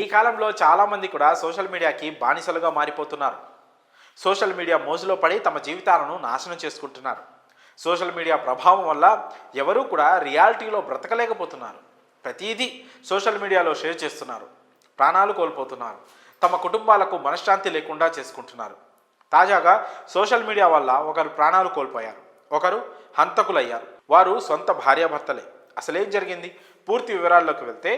ఈ కాలంలో చాలామంది కూడా సోషల్ మీడియాకి బానిసలుగా మారిపోతున్నారు. సోషల్ మీడియా మోజులో పడి తమ జీవితాలను నాశనం చేసుకుంటున్నారు. సోషల్ మీడియా ప్రభావం వల్ల ఎవరూ కూడా రియాలిటీలో బ్రతకలేకపోతున్నారు. ప్రతిదీ సోషల్ మీడియాలో షేర్ చేస్తున్నారు. ప్రాణాలు కోల్పోతున్నారు. తమ కుటుంబాలకు మనశ్శాంతి లేకుండా చేసుకుంటున్నారు. తాజాగా సోషల్ మీడియా వల్ల ఒకరు ప్రాణాలు కోల్పోయారు, ఒకరు హంతకులయ్యారు. వారు సొంత భార్యాభర్తలే. అసలేం జరిగింది? పూర్తి వివరాల్లోకి వెళ్తే,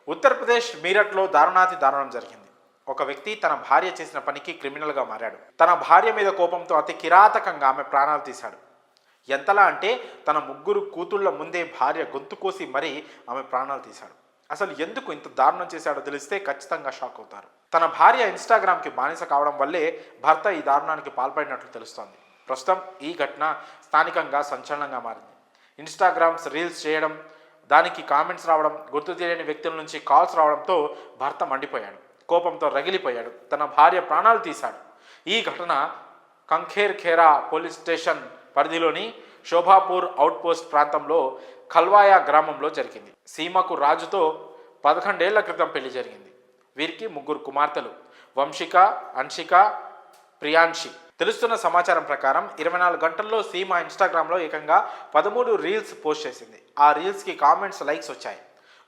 ఉత్తరప్రదేశ్ మీరట్లో దారుణాతి దారుణం జరిగింది. ఒక వ్యక్తి తన భార్య చేసిన పనికి క్రిమినల్గా మారాడు. తన భార్య మీద కోపంతో అతి కిరాతకంగా ఆమె ప్రాణాలు తీశాడు. ఎంతలా అంటే తన 3 కూతుళ్ల ముందే భార్య గొంతు కోసి మరీ ఆమె ప్రాణాలు తీశాడు. అసలు ఎందుకు ఇంత దారుణం చేశాడో తెలిస్తే ఖచ్చితంగా షాక్ అవుతారు. తన భార్య ఇన్స్టాగ్రామ్కి బానిస కావడం వల్లే భర్త ఈ దారుణానికి పాల్పడినట్లు తెలుస్తోంది. ప్రస్తుతం ఈ ఘటన స్థానికంగా సంచలనంగా మారింది. ఇన్స్టాగ్రామ్స్ రీల్స్ చేయడం, దానికి కామెంట్స్ రావడం, గుర్తు తెలియని వ్యక్తుల నుంచి కాల్స్ రావడంతో భర్త మండిపోయాడు. కోపంతో రగిలిపోయాడు. తన భార్య ప్రాణాలు తీశాడు. ఈ ఘటన కంఖేర్ ఖేరా పోలీస్ స్టేషన్ పరిధిలోని శోభాపూర్ అవుట్పోస్ట్ ప్రాంతంలో కల్వాయా గ్రామంలో జరిగింది. సీమకు రాజుతో 11 ఏళ్ల క్రితం పెళ్లి జరిగింది. వీరికి 3 కుమార్తెలు, వంశిక, అన్షిక, ప్రియాంషి. తెలుస్తున్న సమాచారం ప్రకారం 24 గంటల్లో సీమ ఇన్స్టాగ్రామ్లో ఏకంగా 13 రీల్స్ పోస్ట్ చేసింది. ఆ రీల్స్కి కామెంట్స్, లైక్స్ వచ్చాయి.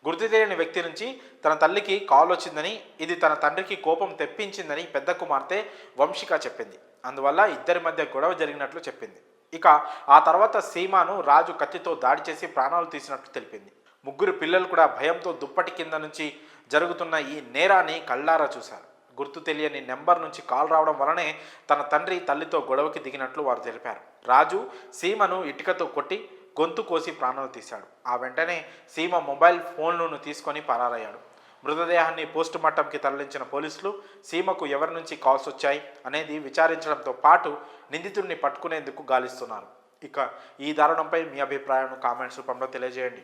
గుర్తు తెలియని వ్యక్తి నుంచి తన తల్లికి కాల్ వచ్చిందని, ఇది తన తండ్రికి కోపం తెప్పించిందని పెద్ద కుమార్తె వంశిక చెప్పింది. అందువల్ల ఇద్దరి మధ్య గొడవ జరిగినట్లు చెప్పింది. ఇక ఆ తర్వాత సీమాను రాజు కత్తితో దాడి చేసి ప్రాణాలు తీసినట్లు తెలిపింది. 3 పిల్లలు కూడా భయంతో దుప్పటి కింద నుంచి జరుగుతున్న ఈ నేరాన్ని కళ్ళారా చూశారు. గుర్తు తెలియని నెంబర్ నుంచి కాల్ రావడం వలనే తన తండ్రి తల్లితో గొడవకి దిగినట్లు వారు తెలిపారు. రాజు సీమను ఇటుకతో కొట్టి గొంతు కోసి ప్రాణాలు తీశాడు. ఆ వెంటనే సీమ మొబైల్ ఫోన్లను తీసుకొని పరారయ్యాడు. మృతదేహాన్ని పోస్ట్ మార్టంకి తరలించిన పోలీసులు సీమకు ఎవరి నుంచి కాల్స్ వచ్చాయి అనేది విచారించడంతో పాటు నిందితుడిని పట్టుకునేందుకు గాలిస్తున్నారు. ఇక ఈ దారుణంపై మీ అభిప్రాయాన్ని కామెంట్స్ రూపంలో తెలియజేయండి.